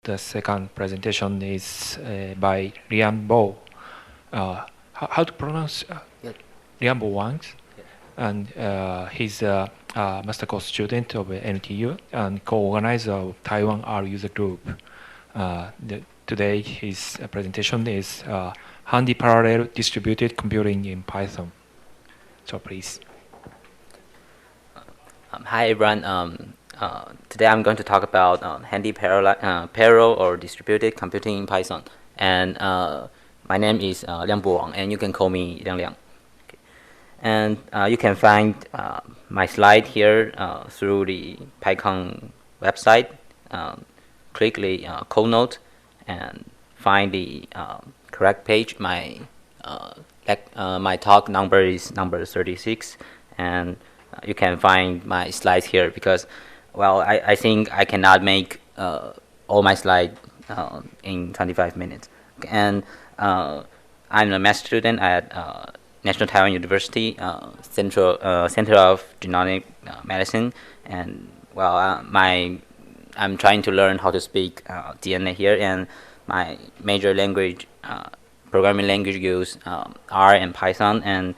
the second presentation is by Lian Bo. How to pronounce Lian Bo Wang? And he's a master course student of NTU and co-organizer of Taiwan R user group. Today his presentation is handy parallel distributed computing in Python. So please. Hi everyone. Today I'm going to talk about handy parallel or distributed computing in Python. And my name is Liang Bo Wang, and you can call me Liang Liang. Okay. And you can find my slide here through the PyCon website. Click the code note and find the correct page. My talk number is number 36, and you can find my slides here because, well, I think I cannot make all my slides in 25 minutes. And I'm a master student at National Taiwan University, Center of Genomic Medicine, and well, I'm trying to learn how to speak DNA here, and my major language, programming language, use R and Python, and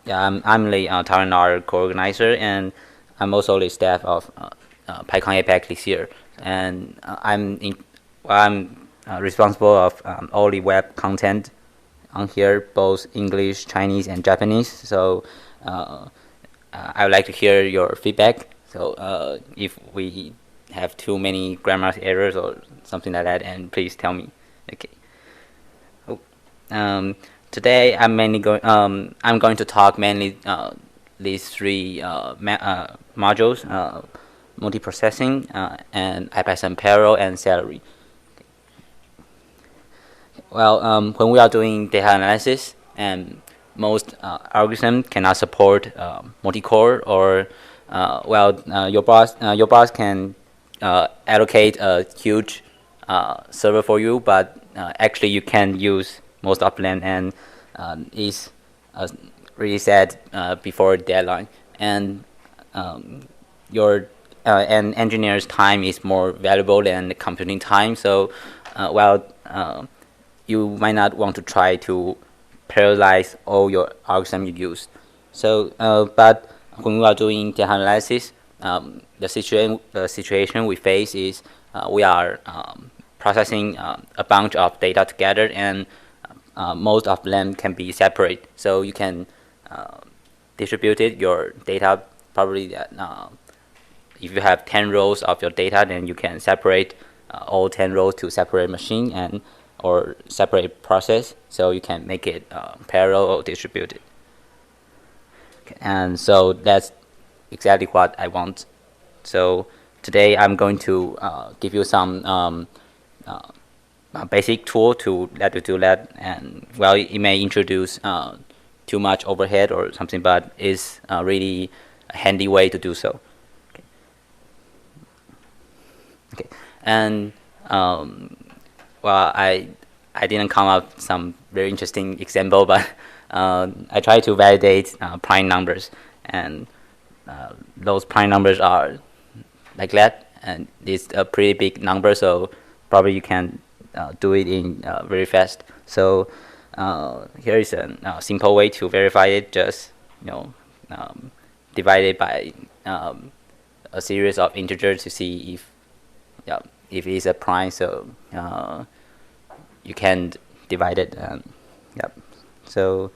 yeah, I'm the Taiwan R co-organizer, and I'm also the staff of PyCon APAC this year, and I'm responsible of all the web content on here, both English, Chinese, and Japanese. So I would like to hear your feedback. So if we have too many grammar errors or something like that, and please tell me. Okay. Today I'm going to talk mainly these three modules: multiprocessing, and IPython parallel, and Celery. Well, when we are doing data analysis, and most algorithms cannot support multi-core, or your boss can allocate a huge server for you, but actually you can use most of them, and is really sad before deadline, and your and engineer's time is more valuable than the computing time. So you might not want to try to parallelize all your algorithms you use. So but when we are doing data analysis, the situation we face is we are processing a bunch of data together, and most of them can be separate. So you can distribute your data. Probably if you have 10 rows of your data, then you can separate all 10 rows to separate machine or separate process. So you can make it parallel or distributed. Okay. And so that's exactly what I want. So today I'm going to give you some basic tool to let you do that, and well, it may introduce too much overhead or something, but it's really a handy way to do so. Okay. And well, I didn't come up with some very interesting example, but I try to validate prime numbers, and those prime numbers are like that, and it's a pretty big number, so probably you can do it in very fast. So here is a simple way to verify it. Just divide it by a series of integers to see if it's a prime. So you can divide it. So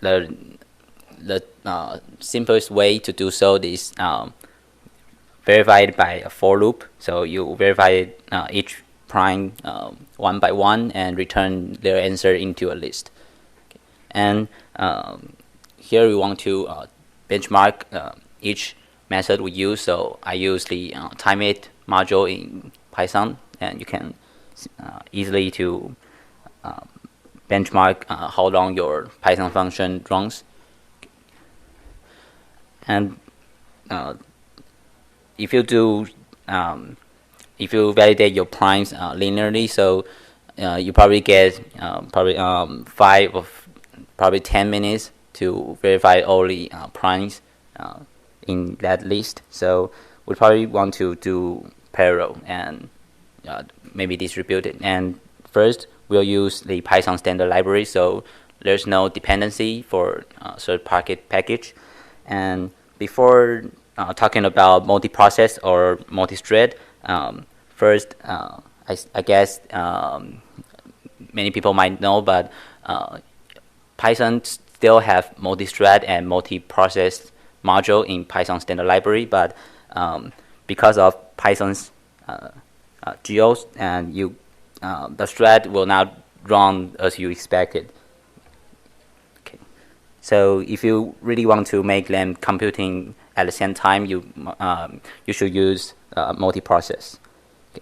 the simplest way to do so is verified by a for loop. So you verify each prime one by one and return their answer into a list. Okay. And here we want to benchmark each method we use. So I use the timeit module in Python, and you can easily to benchmark how long your Python function runs. And if you validate your primes linearly, so you probably get probably 10 minutes to verify all the primes in that list. So we probably want to do parallel and maybe distribute it. And first, we'll use the Python standard library, so there's no dependency for third-party package. And before talking about multi-process or multi-thread, first, I guess many people might know, but Python still have multi-thread and multi-process module in Python standard library, but because of Python's geos, and the thread will not run as you expected. Okay, so if you really want to make them computing at the same time, you should use multi-process.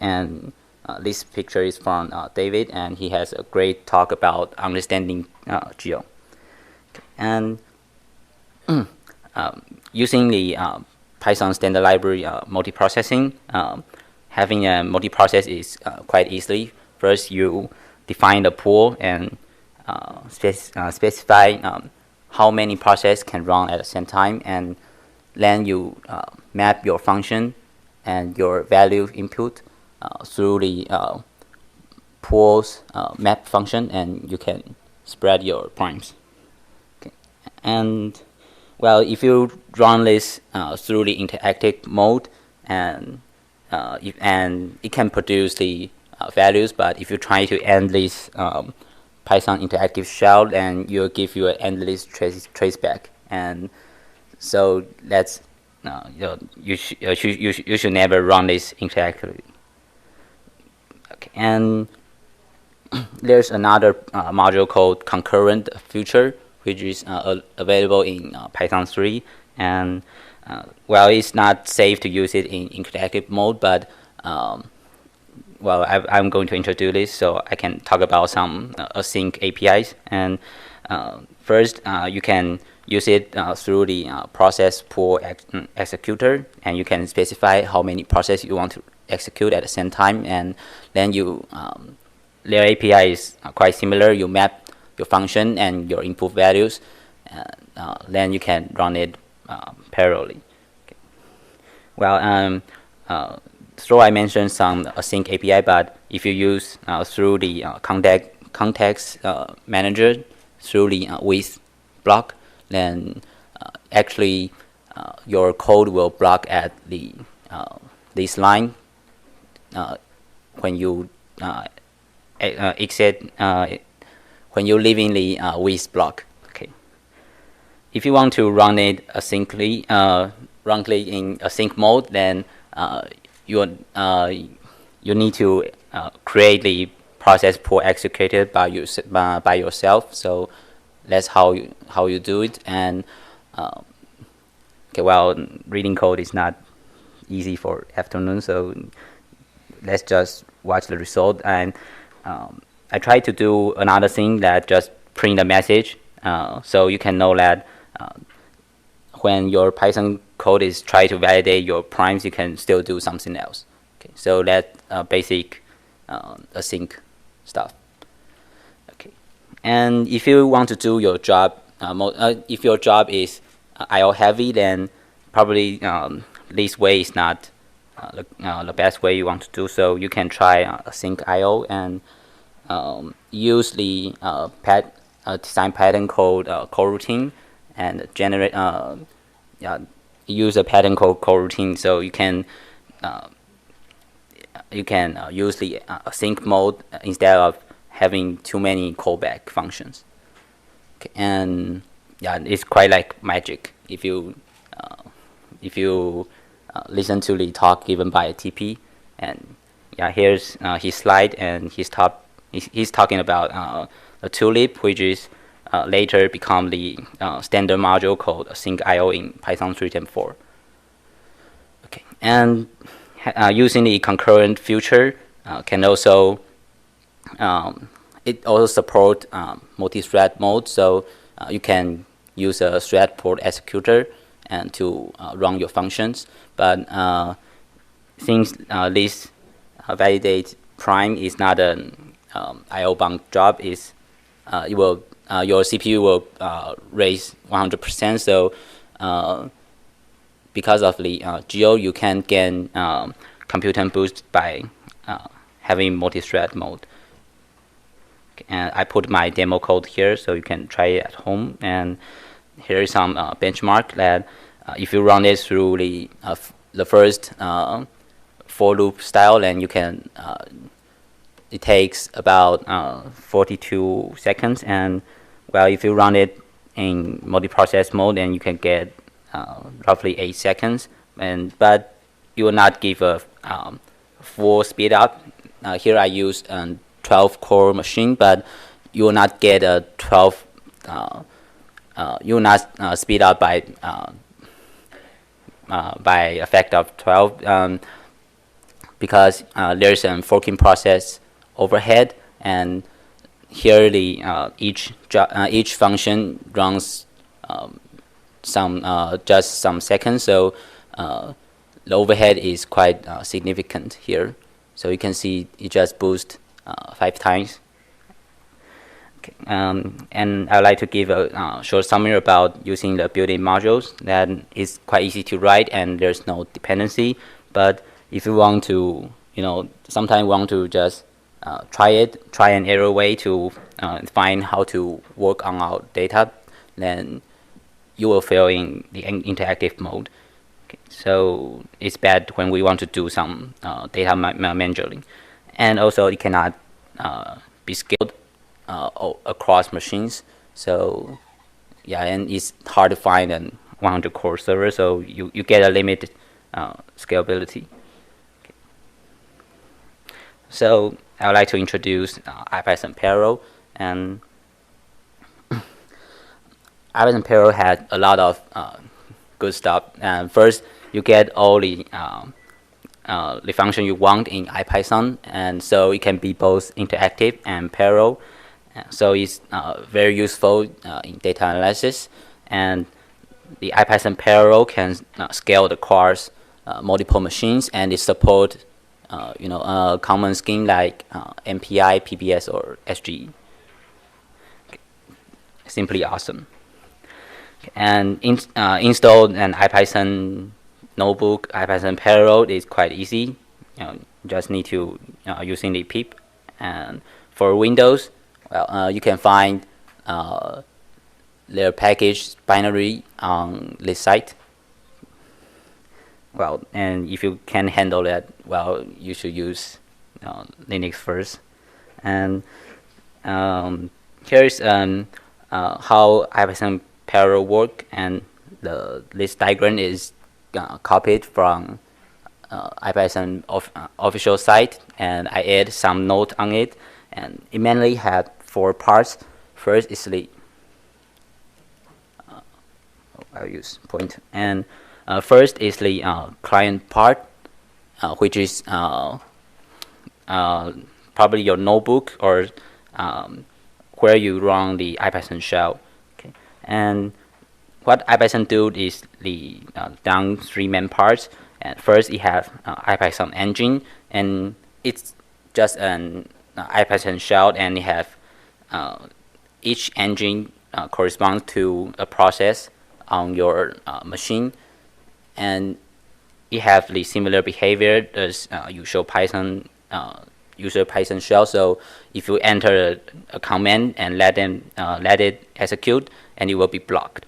And this picture is from David, and he has a great talk about understanding geo. Okay. And using the Python standard library multiprocessing, having a multiprocess is quite easily. First, you define the pool and specify how many processes can run at the same time, and then you map your function and your value input through the pool's map function, and you can spread your primes. Okay. And well, if you run this through the interactive mode, and it can produce the values, but if you try to end this Python interactive shell, then you'll give you an endless traceback, and so that's you should never run this interactively. Okay. And there's another module called concurrent future, which is available in Python 3, and well, it's not safe to use it in interactive mode, but well, I'm going to introduce this so I can talk about some async APIs. And first, you can use it through the process pool executor, and you can specify how many processes you want to execute at the same time, and then you their API is quite similar. You map your function and your input values, then you can run it parallelly. Okay. Well, so I mentioned some async API, but if you use through the context manager through the with block, then actually your code will block at the this line when you exit when you leave in the with block. Okay. If you want to run it asyncly, in async mode, then you need to create the process pool executed by yourself. So that's how you do it. And okay, well, reading code is not easy for afternoon, so let's just watch the result. And I try to do another thing that just print a message, so you can know that when your Python code is trying to validate your primes, you can still do something else. Okay, so that's basic async stuff. Okay, and if you want to do your job, if your job is I/O heavy, then probably this way is not the best way you want to do. So you can try async I/O and use the design pattern called coroutine, and generate use a pattern called coroutine, so you can use the async mode instead of having too many callback functions. Okay. And yeah, it's quite like magic if you listen to the talk given by TP. And yeah, here's his slide, and he's talking about a tulip, which is later become the standard module called async I/O in Python 3.4. Okay, and using the concurrent future can also it also support multi-thread mode, so you can use a thread port executor and to run your functions. But since this validate prime is not an I/O bound job, is it will your CPU will raise 100%. So because of the geo, you can gain computer boost by having multi-thread mode. Okay, and I put my demo code here so you can try it at home. And here is some benchmark that if you run it through the first for loop style, then you can it takes about 42 seconds, and well, if you run it in multi-process mode, then you can get roughly 8 seconds, but you will not give a full speed up. Here I use a 12 core machine, but you will not get a 12 you will not speed up by effect of 12 because there's a forking process overhead, and here the each function runs just some seconds, so the overhead is quite significant here. So you can see it just boosts 5 times. Okay. And I'd like to give a short summary about using the built-in modules. That is quite easy to write, and there's no dependency. But if you want to, sometimes want to just try an error way to find how to work on our data, then you will fail in the interactive mode. Okay. So it's bad when we want to do some data manually, and also it cannot be scaled across machines. So yeah, and it's hard to find a 100 core server, so you get a limited scalability. Okay. So I would like to introduce IPython Parallel, and IPython Parallel has a lot of good stuff. And first, you get all the function you want in IPython, and so it can be both interactive and parallel. So it's very useful in data analysis, and the IPython Parallel can scale across multiple machines, and it supports a common scheme like MPI, PBS, or SGE. Okay. Simply awesome. Okay. And install an IPython notebook, IPython Parallel is quite easy. Just need to using the pip. And for Windows, well, you can find their package binary on this site. Well, and if you can handle that, well, you should use Linux first. And here's how IPython Parallel work, and this diagram is copied from IPython official site, and I add some note on it, and it mainly has 4 parts. First is the I'll use point, and first is the client part, which is probably your notebook or where you run the IPython shell. Okay. And what IPython do is the down 3 main parts. And first, it has IPython engine, and it's just an IPython shell, and it have each engine corresponds to a process on your machine, and it have the similar behavior as usual Python user Python shell. So if you enter a command and let it execute, and it will be blocked.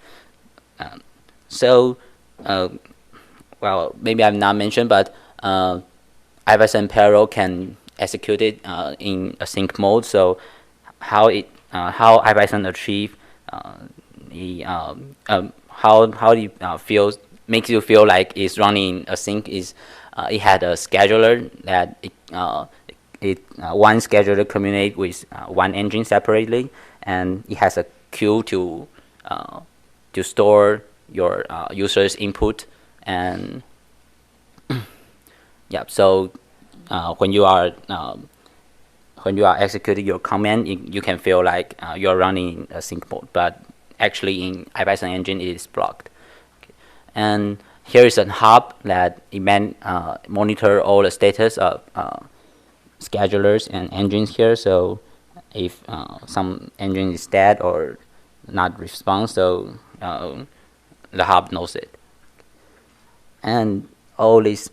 Well, maybe I've not mentioned, but IPython Parallel can execute it in async mode. So how IPython achieve how it feels, makes you feel like it's running async is it had a scheduler that one scheduler communicate with one engine separately, and it has a queue to store your user's input. And yeah, so when you are executing your command, you can feel like you are running a sync mode, but actually in IPython engine it is blocked. Okay. And here is a hub that monitor all the status of schedulers and engines here. So if some engine is dead or not respond, so the hub knows it. and all these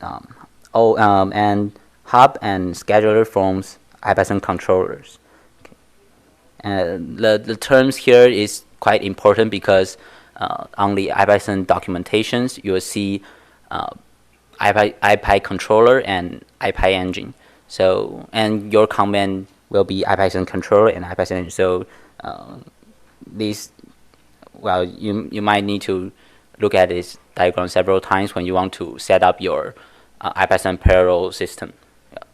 and hub and scheduler forms IPython controllers. Okay. And the terms here is quite important because on the IPython documentations you will see IPy controller and IPy engine. So and your command will be IPython controller and IPython engine. So these, well, you might need to look at this diagram several times when you want to set up your IPython parallel system. Yeah.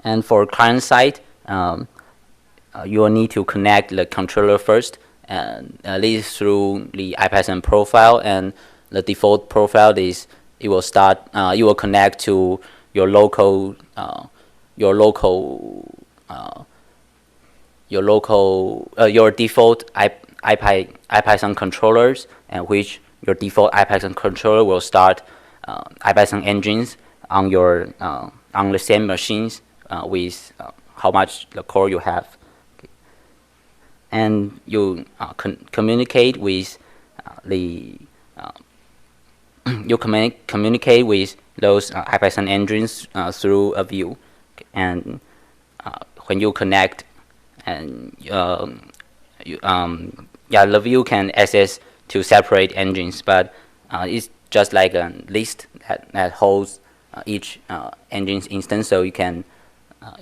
And for client side, you will need to connect the controller first, and lead through the IPython profile. And the default profile is it will start. You will connect to your local default IPython controllers, and which your default IPython controller will start IPython engines on your on the same machines with how much the core you have. Okay. And you communicate with communicate with those IPython engines through a view. Okay. And when you connect, and the view can access to separate engines, but it's just like a list that holds each engine's instance. So you can,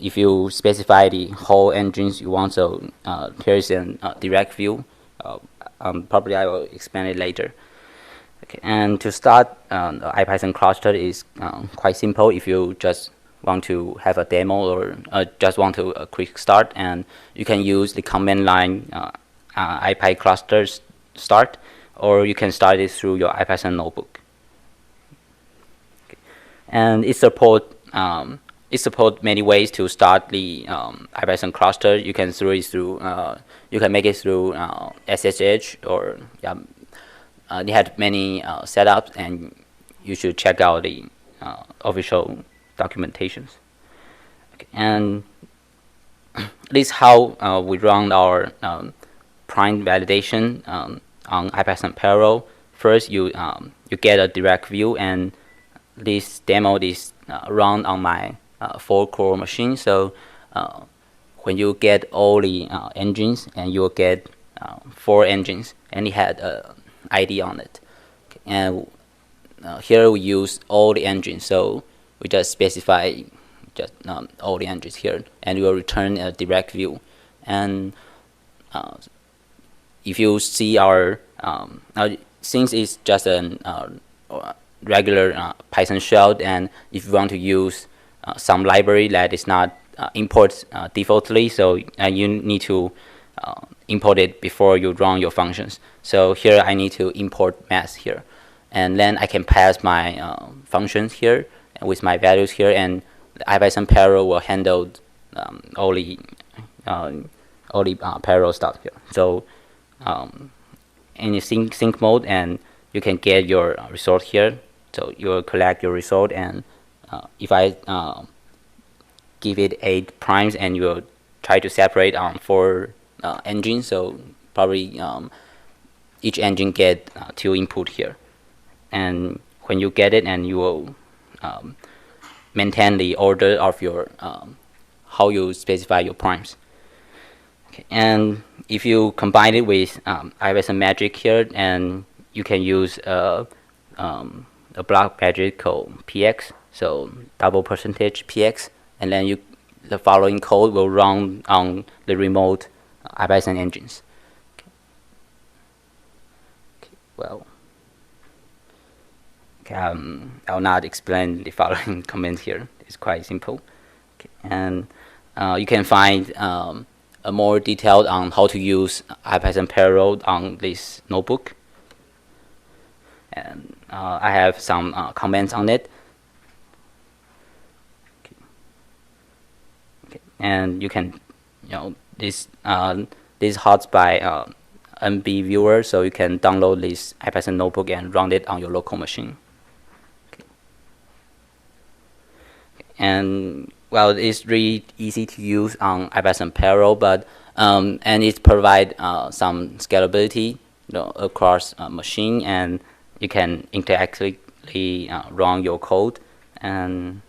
if you specify the whole engines you want, so here's a direct view. Probably I will explain it later. Okay. And to start, the IPython cluster is quite simple. If you just want to have a demo or just want to a quick start, and you can use the command line IPy clusters start, or you can start it through your IPython notebook. Okay. And it supports many ways to start the IPython cluster. You can you can make it through SSH, or they had many setups, and you should check out the official documentations. Okay. And this is how we run our prime validation on IPython parallel. First, you get a direct view, and this demo is run on my 4-core machine. So when you get all the engines, and you will get 4 engines, and it had an ID on it. Okay. And here we use all the engines, so we just specify just all the engines here, and we will return a direct view. And if you see our since it's just a regular Python shell, and if you want to use some library that is not import defaultly, so you need to import it before you run your functions. So here I need to import math here, and then I can pass my functions here with my values here, and the IPython parallel will handle all the parallel stuff here. So in the sync mode, and you can get your result here. So you will collect your result, and if I give it 8 primes, and you will try to separate on 4 engines, so probably each engine get 2 input here. And when you get it, and you will maintain the order of your how you specify your primes. Okay. And if you combine it with IPython magic here, and you can use a block magic called px, so double percentage px, and then the following code will run on the remote IPython engines. Okay. Okay. Well, I'll not explain the following comment here. It's quite simple. Okay. And you can find a more detailed on how to use IPython parallel on this notebook. And I have some comments on it. Okay. Okay. And you can, this is hot by MB viewer, so you can download this IPython notebook and run it on your local machine. And well, it's really easy to use on IPython parallel, but and it provides some scalability. across a machine, and you can interactively run your code. And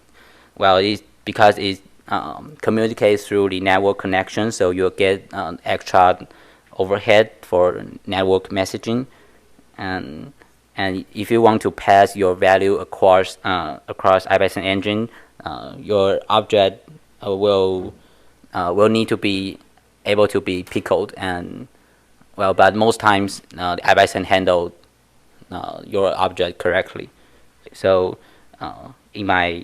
well, it's because it communicates through the network connection, so you'll get extra overhead for network messaging. And if you want to pass your value across IPython engine, your object will need to be able to be pickled. And well, but most times the IPython handle your object correctly. So in my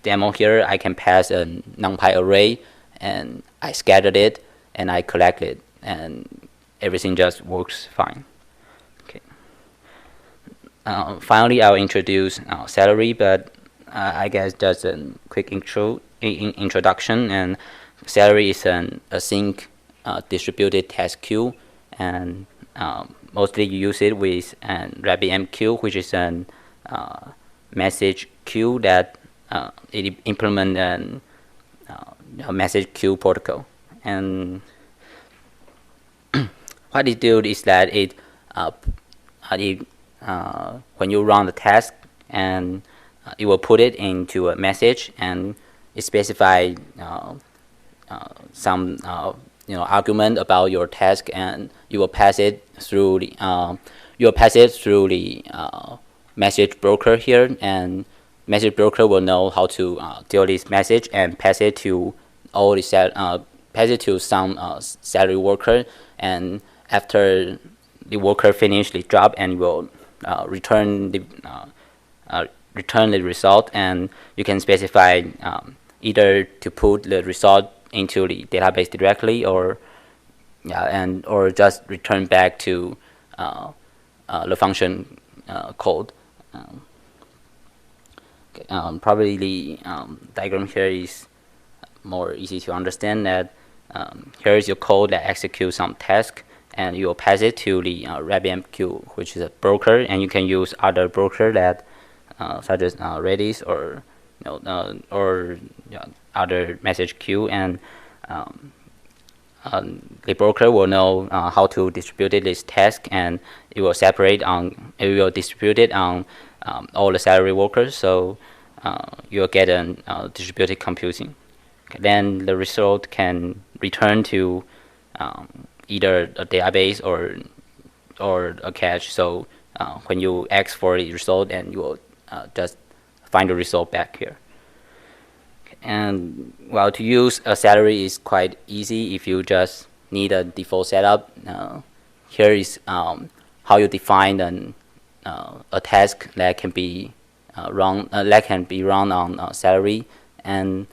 demo here, I can pass a NumPy array, and I scattered it, and I collect it, and everything just works fine. Okay. Finally, I'll introduce salary, but I guess just a quick introduction. And salary is an async distributed task queue, and mostly you use it with an RabbitMQ, which is an message queue that it implements a message queue protocol. And what it do is that when you run the task, and it will put it into a message, and it specifies some argument about your task, and you will pass it through the message broker here, and message broker will know how to deal this message and pass it to some salary worker, and after the worker finish the job, and will return the result. And you can specify either to put the result into the database directly, or just return back to the function code. Probably the diagram here is more easy to understand. That here is your code that executes some task, and you will pass it to the RabbitMQ, which is a broker, and you can use other broker that such as Redis or other message queue, and the broker will know how to distribute this task, and it will distribute it on all the salary workers. So you'll get a distributed computing. Okay, then the result can return to either a database or a cache. So when you ask for the result, and you will just find the result back here. And well, to use a salary is quite easy if you just need a default setup. Here is how you define a task that can be run on salary. And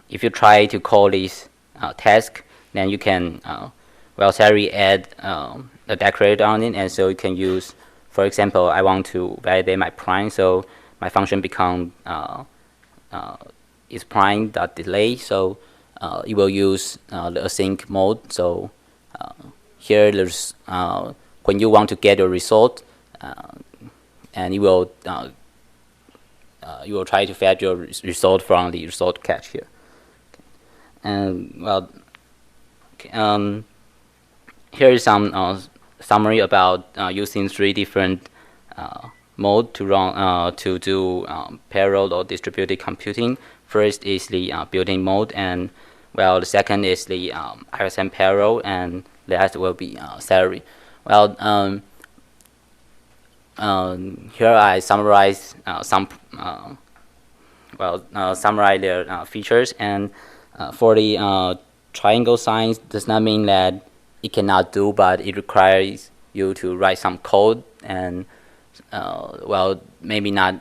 if you try to call this task, then you can salary add a decorator on it, and so you can use, for example, I want to validate my prime, so my function become is prime.delay. So it will use the async mode. So here there's when you want to get a result, and you will try to fetch your result from the result cache here. Okay. And well, okay, here is some summary about using 3 different mode to run to do parallel or distributed computing. First is the built-in mode, and well, the second is the ISM parallel, and last will be salary. Well, here I summarize summarize their features. And for the triangle signs, does not mean that it cannot do, but it requires you to write some code, and well, maybe not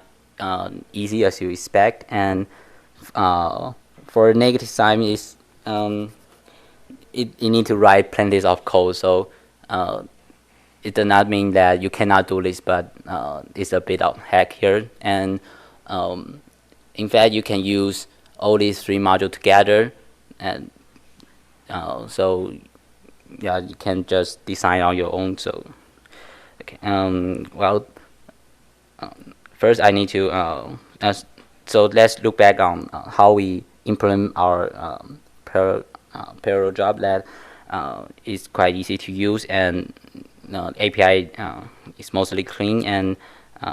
easy as you expect. And for negative sign is you need to write plenty of code. So it does not mean that you cannot do this, but it's a bit of hack here. And in fact, you can use all these 3 modules together, and so yeah, you can just design on your own. So okay, well, first I need to so let's look back on how we implement our parallel job. That it's quite easy to use, and API is mostly clean, and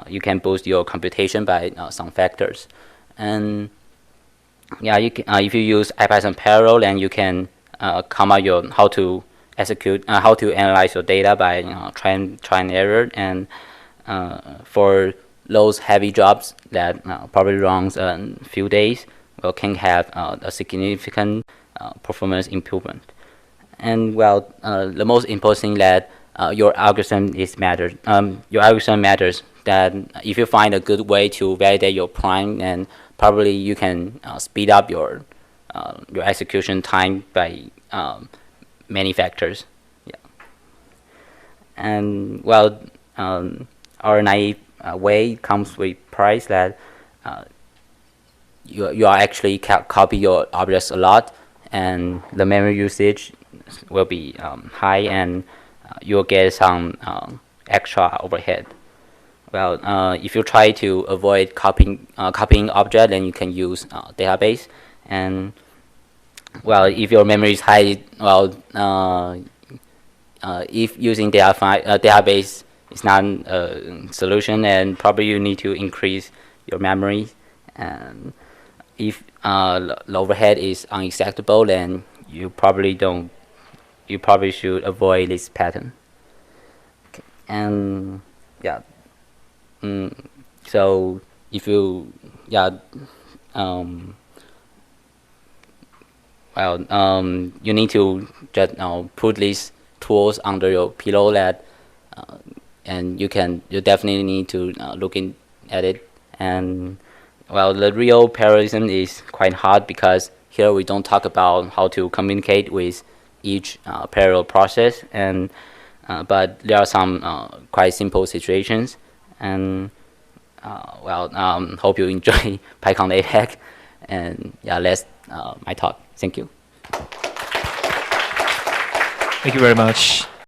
you can boost your computation by some factors. And yeah, you can, if you use IPython parallel, then you can come out your how to execute, how to analyze your data by try and error. And for those heavy jobs that probably runs a few days, well, can have a significant performance improvement. And well, the most important thing that your algorithm is matters. Your algorithm matters. That if you find a good way to validate your prime, and probably you can speed up your execution time by many factors. Yeah. And well, our naive way comes with price that you are actually copy your objects a lot, and the memory usage will be high, and you'll get some extra overhead. Well, if you try to avoid copying object, then you can use database. And well, if your memory is high, well, if using database is not a solution, then probably you need to increase your memory. And if the overhead is unacceptable, then you probably should avoid this pattern. Okay. And yeah. So if you you need to just put these tools under your pillow, that and you definitely need to look at it. And well, the real parallelism is quite hard, because here we don't talk about how to communicate with each parallel process, and but there are some quite simple situations. And hope you enjoy PyCon APAC. And yeah, that's my talk. Thank you. Thank you very much.